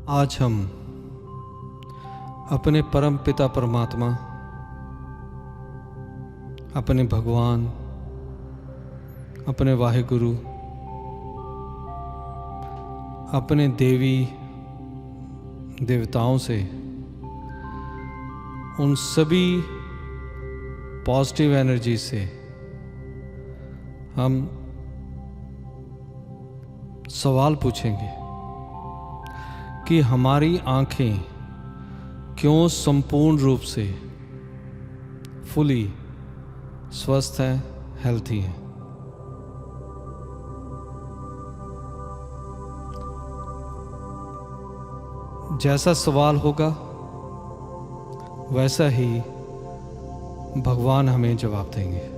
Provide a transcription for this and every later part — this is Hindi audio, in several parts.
आज हम अपने परम पिता परमात्मा, अपने भगवान, अपने वाहिगुरु, अपने देवी देवताओं से उन सभी पॉजिटिव एनर्जी से हम सवाल पूछेंगे कि हमारी आँखें क्यों संपूर्ण रूप से फुली स्वस्थ हैं, हेल्थी हैं। जैसा सवाल होगा वैसा ही भगवान हमें जवाब देंगे,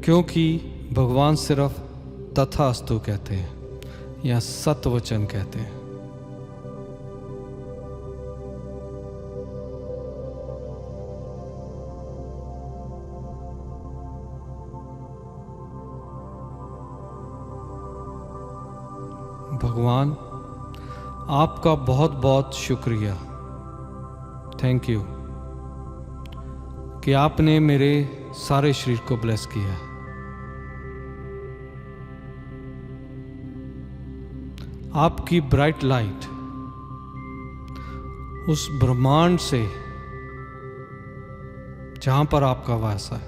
क्योंकि भगवान सिर्फ तथास्तु कहते हैं या सत्वचन कहते हैं। भगवान आपका बहुत बहुत शुक्रिया, थैंक यू कि आपने मेरे सारे शरीर को ब्लेस किया। आपकी ब्राइट लाइट उस ब्रह्मांड से जहां पर आपका वास है,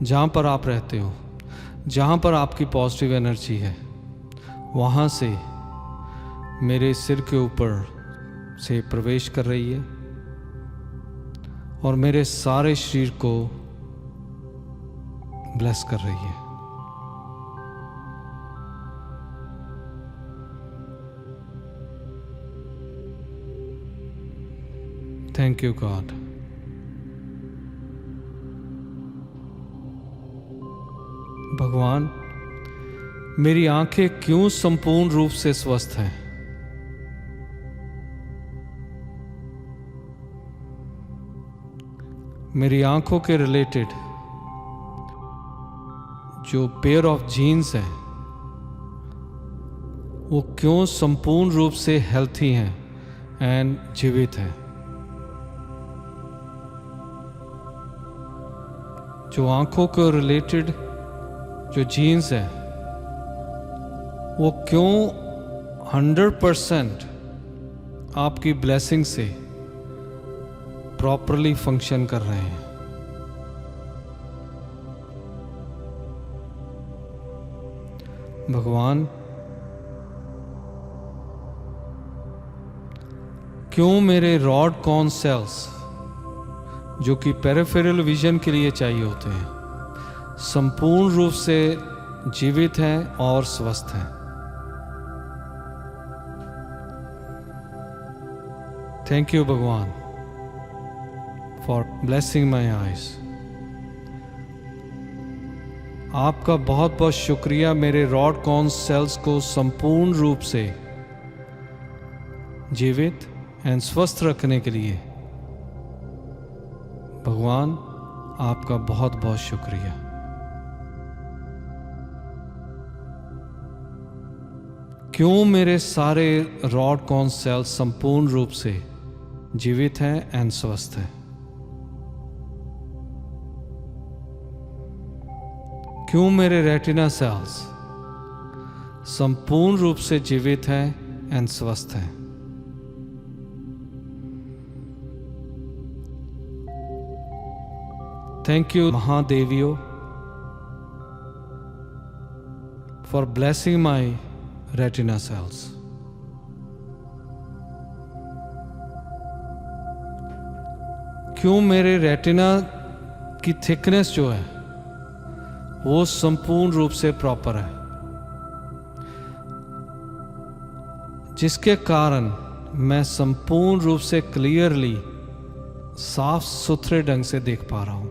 जहां पर आप रहते हो, जहां पर आपकी पॉजिटिव एनर्जी है, वहां से मेरे सिर के ऊपर से प्रवेश कर रही है और मेरे सारे शरीर को ब्लेस कर रही है। Thank you God. भगवान, मेरी आंखें क्यों संपूर्ण रूप से स्वस्थ हैं? मेरी आंखों के रिलेटेड जो पेयर ऑफ जीन्स हैं वो क्यों संपूर्ण रूप से हेल्थी हैं एंड जीवित हैं? जो आंखों को रिलेटेड जो जीन्स है वो क्यों 100% आपकी ब्लेसिंग से प्रॉपरली फंक्शन कर रहे हैं? भगवान, क्यों मेरे रॉड कॉर्न सेल्स जो कि पेरिफेरल विजन के लिए चाहिए होते हैं संपूर्ण रूप से जीवित हैं और स्वस्थ हैं? थैंक यू भगवान फॉर ब्लेसिंग माई आईज। आपका बहुत बहुत शुक्रिया मेरे रॉड कॉर्न सेल्स को संपूर्ण रूप से जीवित एंड स्वस्थ रखने के लिए। भगवान, आपका बहुत बहुत शुक्रिया। क्यों मेरे सारे रॉड कॉर्न सेल्स संपूर्ण रूप से जीवित हैं एंड स्वस्थ हैं? क्यों मेरे रेटिना सेल्स संपूर्ण रूप से जीवित हैं एंड स्वस्थ हैं? थैंक यू महादेवियों for blessing my retina cells. क्यों मेरे रेटिना की थिकनेस जो है वो संपूर्ण रूप से प्रॉपर है, जिसके कारण मैं संपूर्ण रूप से क्लियरली साफ सुथरे ढंग से देख पा रहा हूं।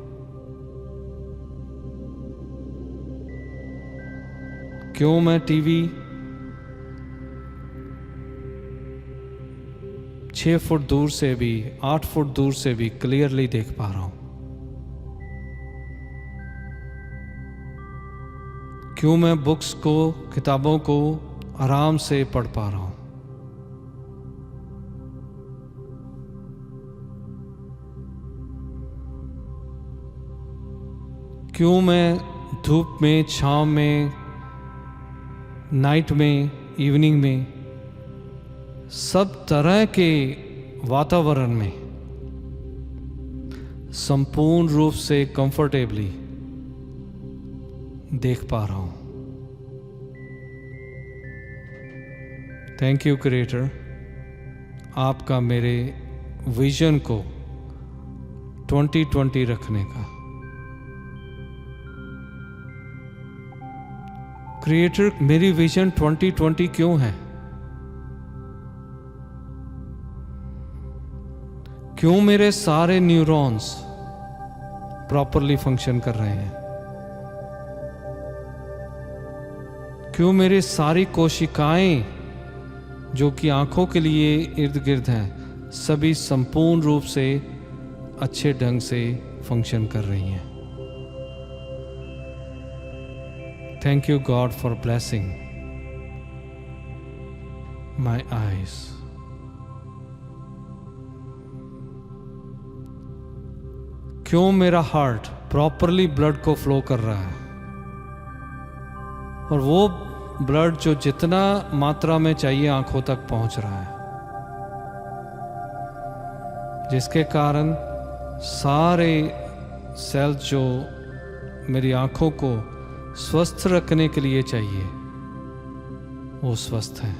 क्यों मैं टीवी 6 फुट दूर से भी 8 फुट दूर से भी क्लियरली देख पा रहा हूं? क्यों मैं बुक्स को, किताबों को आराम से पढ़ पा रहा हूं। क्यों मैं धूप में, छांव में, नाइट में, इवनिंग में, सब तरह के वातावरण में संपूर्ण रूप से कंफर्टेबली देख पा रहा हूं। थैंक यू क्रिएटर, आपका मेरे विजन को 2020 रखने का। क्रिएटर, मेरी विजन 2020 क्यों है? क्यों मेरे सारे न्यूरॉन्स प्रॉपरली फंक्शन कर रहे हैं? क्यों मेरी सारी कोशिकाएं जो कि आंखों के लिए इर्द गिर्द हैं, सभी संपूर्ण रूप से अच्छे ढंग से फंक्शन कर रही हैं? Thank you God for blessing my eyes. क्यों मेरा हार्ट प्रॉपरली ब्लड को फ्लो कर रहा है और वो ब्लड जो जितना मात्रा में चाहिए आंखों तक पहुंच रहा है, जिसके कारण सारे सेल्स जो मेरी आंखों को स्वस्थ रखने के लिए चाहिए वो स्वस्थ हैं।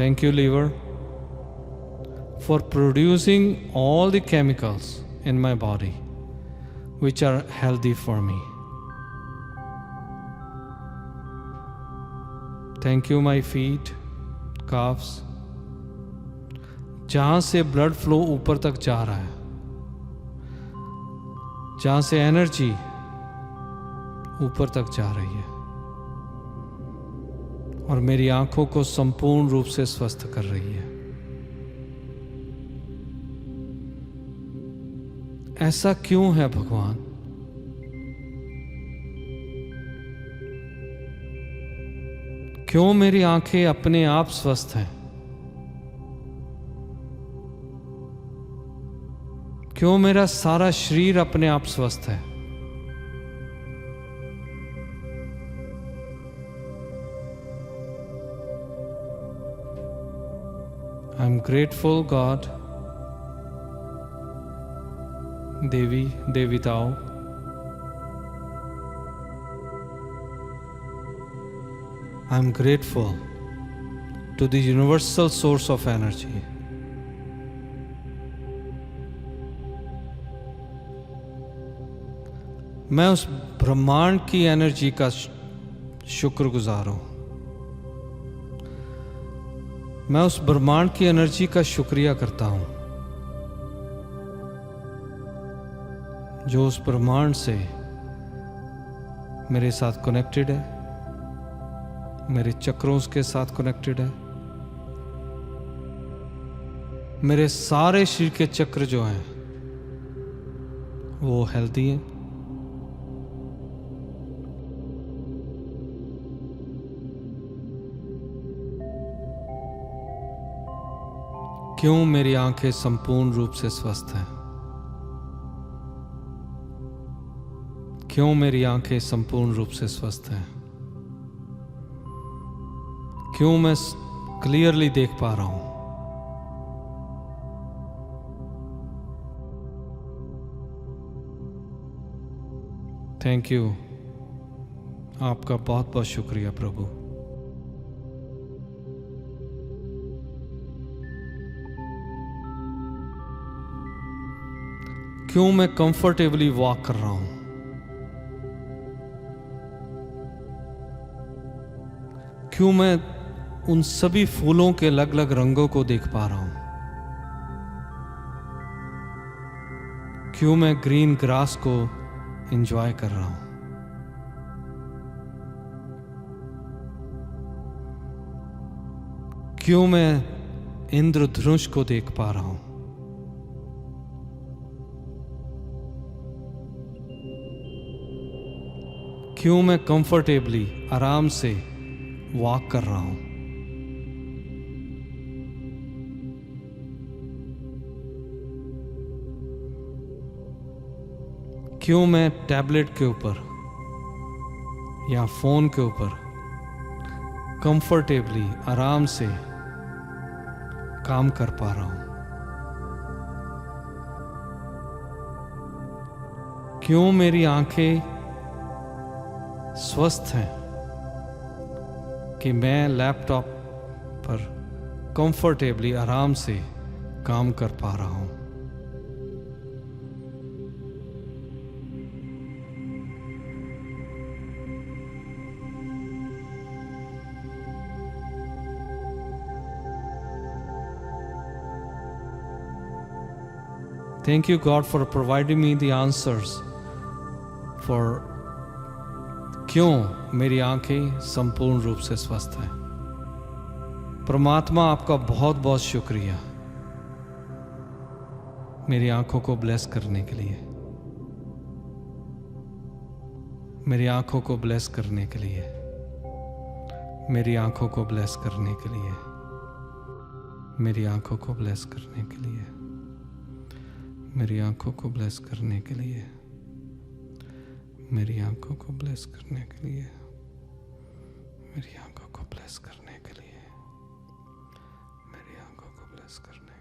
Thank you liver for producing all the chemicals in my body which are healthy for me. Thank you my feet, calves, जहां से ब्लड फ्लो ऊपर तक जा रहा है, जहां से एनर्जी ऊपर तक जा रही है और मेरी आंखों को संपूर्ण रूप से स्वस्थ कर रही है। ऐसा क्यों है भगवान? क्यों मेरी आंखें अपने आप स्वस्थ हैं? क्यों मेरा सारा शरीर अपने आप स्वस्थ है? आई एम ग्रेटफुल गॉड, देवी देवताओं, I am grateful to the universal source of energy. मैं उस ब्रह्मांड की एनर्जी का शुक्रगुजार हूं। मैं उस ब्रह्मांड की एनर्जी का शुक्रिया करता हूं जो उस ब्रह्मांड से मेरे साथ कनेक्टेड है, मेरे चक्रों के साथ कनेक्टेड है। मेरे सारे शरीर के चक्र जो हैं वो हेल्दी हैं। क्यों मेरी आंखें संपूर्ण रूप से स्वस्थ हैं? क्यों मेरी आंखें संपूर्ण रूप से स्वस्थ हैं? क्यों मैं क्लियरली देख पा रहा हूं? थैंक यू, आपका बहुत बहुत शुक्रिया प्रभु। क्यों मैं कंफर्टेबली वॉक कर रहा हूं? क्यों मैं उन सभी फूलों के अलग अलग रंगों को देख पा रहा हूं? क्यों मैं ग्रीन ग्रास को एंजॉय कर रहा हूं? क्यों मैं इंद्रधनुष को देख पा रहा हूं? क्यों मैं कंफर्टेबली आराम से वॉक कर रहा हूं? क्यों मैं टैबलेट के ऊपर या फोन के ऊपर कंफर्टेबली आराम से काम कर पा रहा हूं? क्यों मेरी आंखें स्वस्थ हैं कि मैं लैपटॉप पर कंफर्टेबली आराम से काम कर पा रहा हूं? Thank you, God, for providing me the answers for क्यों मेरी आंखें संपूर्ण रूप से स्वस्थ हैं। परमात्मा, आपका बहुत बहुत शुक्रिया मेरी आंखों को ब्लेस करने के लिए, मेरी आंखों को ब्लेस करने के लिए, मेरी आंखों को ब्लेस करने के लिए, मेरी आंखों को ब्लेस करने के लिए, मेरी आंखों को ब्लेस करने के लिए, मेरी आंखों को ब्लेस करने के लिए, मेरी आंखों को ब्लेस करने के लिए, मेरी आंखों को ब्लेस करने